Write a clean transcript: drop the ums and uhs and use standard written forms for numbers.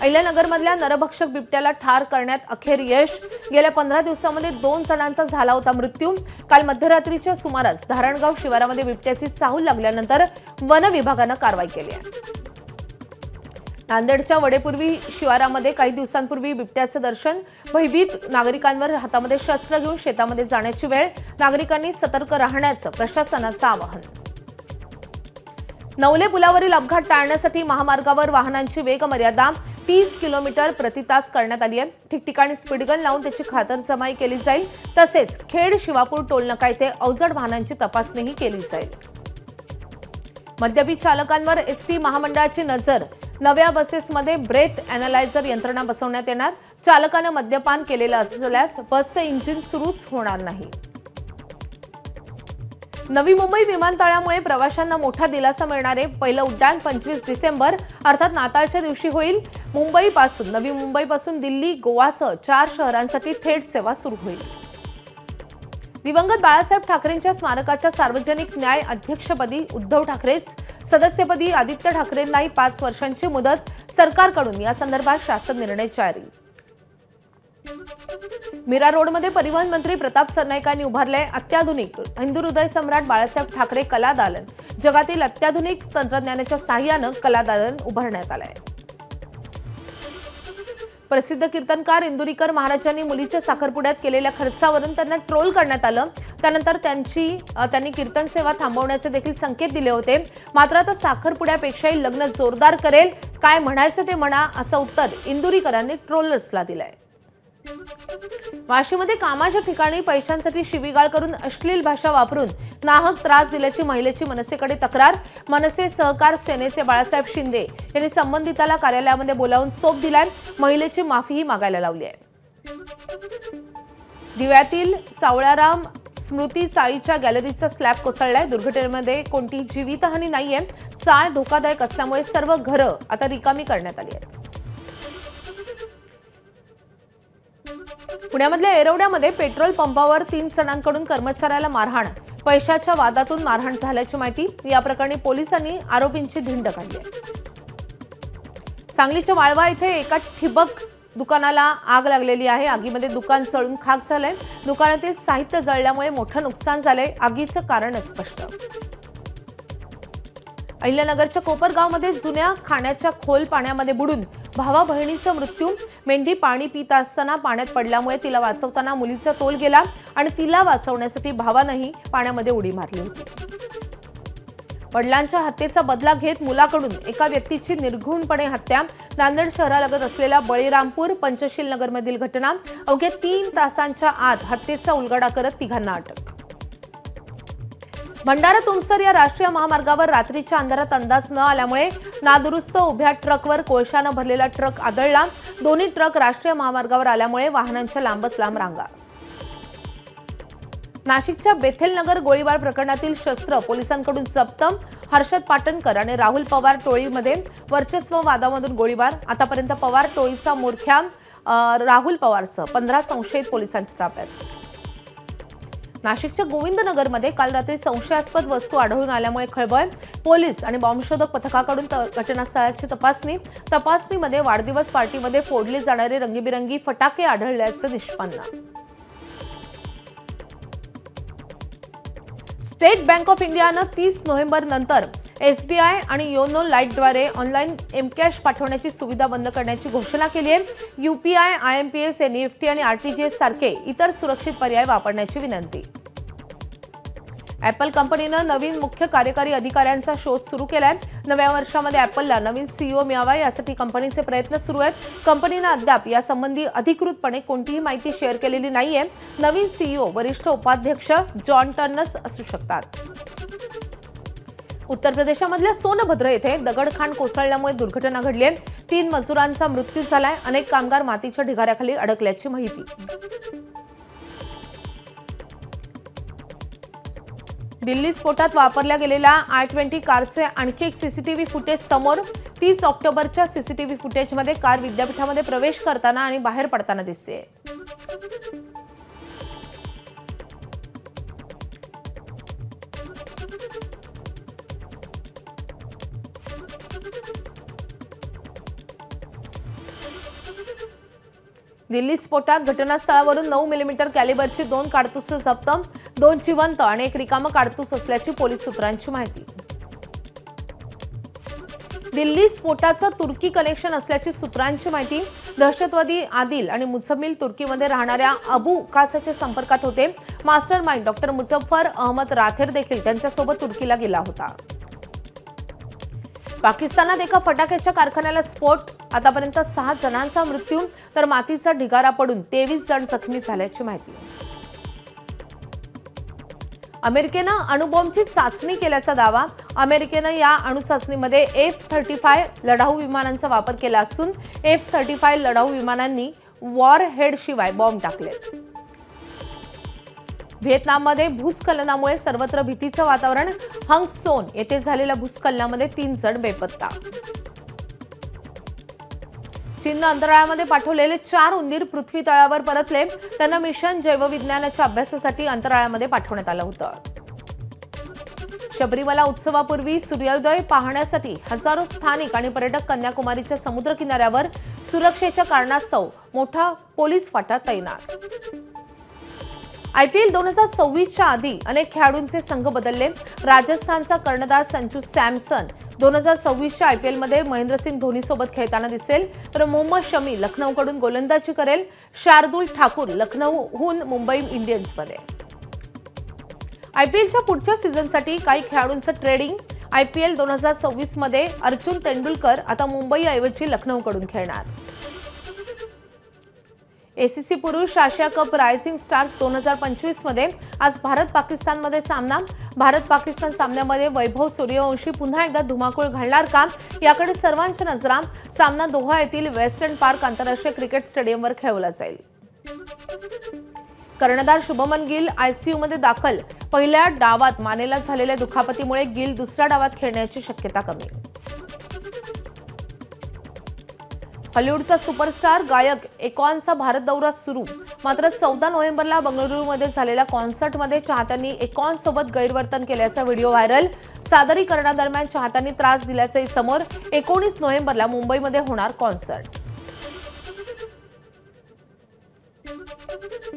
अहिल्यानगरमधल्या नरभक्षक बिबट्याला ठार करण्यात अखेर यश। गेल्या 15 दिवसांमध्ये 2 जणांचा झाला होता मृत्यू। काल मध्यरात्रीच्या सुमारास धारणगाव शिवारामध्ये बिबट्याची चाहूल लागल्यानंतर वन विभागाने कारवाई केली आहे। नांदेडच्या वडेपूर्वी शिवारामध्ये काही दिवसांपूर्वी बिबट्याचे दर्शन। भयभीत नागरिकांवर हातामध्ये शस्त्र घेऊन शेतामध्ये जाण्याची वेळ। नागरिकांनी सतर्क राहण्याचं प्रशासनाचं आवाहन। नवले पुलावरील अपघात टाळण्यासाठी महामार्गावर वाहनांची वेग मर्यादा 30 किलोमीटर प्रति तास करण्यात आली आहे। ठिकठिकाणी स्पीड गन लावून त्याची खातरजमाई केली जाईल। तसेच खेड शिवापूर टोलनाका येथे अवजड वाहनांची तपासणीही केली जाईल। मद्यपी चालकांवर एसटी महामंडळाची नजर। नव्या बसेसमध्ये ब्रेथ अॅनालायझर यंत्रणा बसवण्यात येणार। चालकाने मद्यपान केलेलं असल्यास बसचे इंजिन सुरूच होणार नाही। नवी मुंबई विमानतळामुळे प्रवाशांना मोठा दिलासा मिळणार आहे। पहिलं उड्डाण 25 डिसेंबर अर्थात नाताळच्या दिवशी होईल। नवी मुंबईपासून दिल्ली, गोवासह 4 शहरांसाठी थेट सेवा सुरू होईल। दिवंगत बाळासाहेब ठाकरेंच्या स्मारकाच्या सार्वजनिक न्याय अध्यक्षपदी उद्धव ठाकरेच, सदस्यपदी आदित्य ठाकरेंनाही 5 वर्षांची मुदत। सरकारकडून या संदर्भात शासन निर्णय जारी। मीरा रोडमध्ये परिवहन मंत्री प्रताप सरनाईकांनी उभारले अत्याधुनिक हिंदू हृदय सम्राट बाळासाहेब ठाकरे कला दालन। जगातील अत्याधुनिक तंत्रज्ञानाच्या सहाय्याने कला दालन उभारण्यात आले आहे। प्रसिद्ध कीर्तनकार इंदुरीकर महाराजांनी मुलीच्या साखरपुड्यात केलेल्या खर्चावरून त्यांना ट्रोल करण्यात आलं। त्यानंतर त्यांनी कीर्तन सेवा थांबवण्याचे देखील संकेत दिले होते। मात्र आता साखरपुड्यापेक्षाही लग्न जोरदार करेल, काय म्हणायचं ते म्हणा, असं उत्तर इंदुरीकरांनी ट्रोलर्सला दिलंय। वाशीमध्ये कामाच्या ठिकाणी पैशांसाठी शिवीगाळ करून अश्लील भाषा वापरून नाहक त्रास दिल्याची महिलेची मनसेकडे तक्रार। मनसे सहकार सेनेचे बाळासाहेब शिंदे यांनी संबंधिताला कार्यालयामध्ये बोलावून सोप दिलाय। महिलेची माफीही मागायला लावली आहे। दिव्यातील सावळाराम स्मृती चाळीच्या गॅलरीचा स्लॅब कोसळलाय। दुर्घटनेमध्ये कोणतीही जीवितहानी नाहीये। चाळ धोकादायक असल्यामुळे सर्व घरं आता रिकामी करण्यात आली आहेत। पुण्यामधल्या येरवड्यामध्ये पेट्रोल पंपावर 3 जणांकडून कर्मचाऱ्याला मारहाण। पैशाच्या वादातून मारहाण झाल्याची माहिती। या प्रकरणी पोलिसांनी आरोपींची धिंड काढली आहे। सांगलीच्या वाळवा येथे एका ठिबक दुकानाला आग लागलेली आहे। आगीमध्ये दुकान जळून खाक झालंय। दुकानातील साहित्य जळल्यामुळे मोठं नुकसान झालंय। आगीचं कारण अस्पष्ट। अहिल्यानगरच्या कोपरगावमध्ये जुन्या खाण्याच्या खोल पाण्यामध्ये बुडून भावा बहिणीचा मृत्यू। मेंढी पाणी पित असताना पाण्यात पडल्यामुळे तिला वाचवताना मुलीचा तोल गेला आणि तिला वाचवण्यासाठी भावानेही पाण्यामध्ये उडी मारली होती। वडिलांच्या हत्येचा बदला घेत मुलाकडून एका व्यक्तीची निर्घृणपणे हत्या। नांदेड शहरालगत असलेल्या बळीरामपूर पंचशील नगरमधील घटना। अवघ्या 3 तासांच्या आत हत्येचा उलगडा करत तिघांना अटक। भंडारा तुमसर या राष्ट्रीय महामार्गावर रात्रीच्या अंधारात अंदाज न आल्यामुळे नादुरुस्त उभ्या ट्रकवर कोळशाने भरलेला ट्रक आदळला। दोन्ही ट्रक राष्ट्रीय महामार्गावर आल्यामुळे वाहनांच्या लांबच लांब रांगा। नाशिकच्या बेथेलनगर गोळीबार प्रकरणातील शस्त्र पोलिसांकडून जप्त। हर्षद पाटणकर आणि राहुल पवार टोळीमध्ये वर्चस्व वादामधून गोळीबार। आतापर्यंत पवार टोळीचा मोरख्या राहुल पवारसह 15 संशयित पोलिसांच्या ताब्यात। नाशिकच्या गोविंदनगरमध्ये काल रात्री संशयास्पद वस्तू आढळून आल्यामुळे खळबळ। पोलीस आणि बॉम्बशोधक पथकाकडून घटनास्थळाची तपासणीमध्ये वाढदिवस पार्टीमध्ये फोडले जाणारे रंगीबिरंगी फटाके आढळल्याचं निष्पन्न। स्टेट बँक ऑफ इंडियानं 30 नोव्हेंबर नंतर एसबीआय आणि योनो लाईटद्वारे ऑनलाईन एमकॅश पाठवण्याची सुविधा बंद करण्याची घोषणा केली आहे। यूपीआय, आयएमपीएस, एनईएफटी आणि आरटीजीएस सारखे इतर सुरक्षित पर्याय वापरण्याची विनंती। ॲपल कंपनीनं नवीन मुख्य कार्यकारी अधिकाऱ्यांचा शोध सुरू केलाय। नव्या वर्षामध्ये ॲपलला नवीन सीईओ मिळावा यासाठी कंपनीचे प्रयत्न सुरू आहेत। कंपनीनं अद्याप यासंबंधी अधिकृतपणे कोणतीही माहिती शेअर केलेली नाहीये। नवीन सीईओ वरिष्ठ उपाध्यक्ष जॉन टर्नस असू शकतात। उत्तर प्रदेशामधल्या सोनभद्र येथे दगडखाण कोसळल्यामुळे दुर्घटना घडली आहे। 3 मजुरांचा मृत्यू झालाय। अनेक कामगार मातीच्या ढिगाऱ्याखाली अडकल्याची माहिती। दिल्ली स्फोटात वापरल्या गेलेल्या i20 कारचे आणखी एक सीसीटीव्ही फुटेज समोर। 30 ऑक्टोबरच्या सीसीटीव्ही फुटेजमध्ये कार विद्यापीठामध्ये प्रवेश करताना आणि बाहेर पडताना दिसते। दिल्ली स्फोटात घटनास्थळावरून 9 मिलीमीटर कॅलिबरची 2 काडतुस जप्त, 2 जिवंत आणि 1 रिकामं काडतूस असल्याची पोलीस सूत्रांची माहिती. दिल्ली स्फोटाचं तुर्की कनेक्शन असल्याची सूत्रांची माहिती. दहशतवादी आदिल आणि मुझम्मिल तुर्कीमध्ये राहणाऱ्या अबू कासाच्या संपर्कात होते. Mastermind doctor Muzaffar Ahmad Rather देखील त्यांच्यासोबत तुर्कीला गेला होता. पाकिस्तानात एका फटाक्याच्या कारखान्याला स्फोट, आतापर्यंत 6 जणांचा मृत्यू तर मातीचा ढिगारा पडून 23 जण जखमी झाल्याची माहिती. अमेरिकेनं अणुबॉम्बची चाचणी केल्याचा दावा. अमेरिकेनं या अणुचाचणीमध्ये F-35 लढाऊ विमानांचा वापर केला असून F-35 लढाऊ विमानांनी वॉरहेडशिवाय बॉम्ब टाकले. व्हिएतनाममध्ये भूस्खलनामुळे सर्वत्र भीतीचं वातावरण. हंगसोन येथे झालेल्या भूस्खलनामध्ये 3 जण बेपत्ता. चीननं अंतराळामध्ये पाठवलेले 4 उंदीर पृथ्वी तळावर परतले. त्यांना मिशन जैवविज्ञानाच्या अभ्यासासाठी अंतराळामध्ये पाठवण्यात आलं होतं. शबरीमला उत्सवापूर्वी सूर्योदय पाहण्यासाठी हजारो स्थानिक आणि पर्यटक कन्याकुमारीच्या समुद्र किनाऱ्यावर सुरक्षेच्या कारणास्तव मोठा पोलीस फाटा तैनात. IPL 2026च्या आधी अनेक खेळाडूंचे संघ बदलले. राजस्थानचा कर्णधार संजू सॅमसन 2026च्या IPLमध्ये महेंद्रसिंग धोनीसोबत खेळताना दिसेल, तर मोहम्मद शमी लखनौकडून गोलंदाजी करेल. शार्दुल ठाकूर लखनौहून मुंबई इंडियन्समध्ये. IPLच्या पुढच्या सीझनसाठी काही खेळाडूंचं ट्रेडिंग. IPL 2026मध्ये अर्जुन तेंडुलकर आता मुंबईऐवजी लखनौकडून खेळणार. ACC पुरुष आशिया कप रायझिंग स्टार्स 2025 मध्ये आज भारत पाकिस्तानमध्ये सामना. भारत पाकिस्तान सामन्यामध्ये वैभव सूर्यवंशी पुन्हा एकदा धुमाकूळ घालणार का, याकडे सर्वांच्या नजरा. सामना दोहा येथील वेस्टर्न पार्क आंतरराष्ट्रीय क्रिकेट स्टेडियमवर खेळवला जाईल. कर्णधार शुभमन गिल ICU मध्ये दाखल. पहिल्या डावात मानेला झालेल्या दुखापतीमुळे गिल दुसऱ्या डावात खेळण्याची शक्यता कमी. हॉलिवूडचा सुपरस्टार गायक एकॉनचा भारत दौरा सुरू. मात्र 14 नोव्हेंबरला बंगळुरूमध्ये झालेल्या कॉन्सर्टमध्ये चाहत्यांनी एकॉनसोबत गैरवर्तन केल्याचा व्हिडिओ व्हायरल. सादरीकरणादरम्यान चाहत्यांनी त्रास दिल्याचंही समोर. 19 नोव्हेंबरला मुंबईमध्ये होणार कॉन्सर्ट.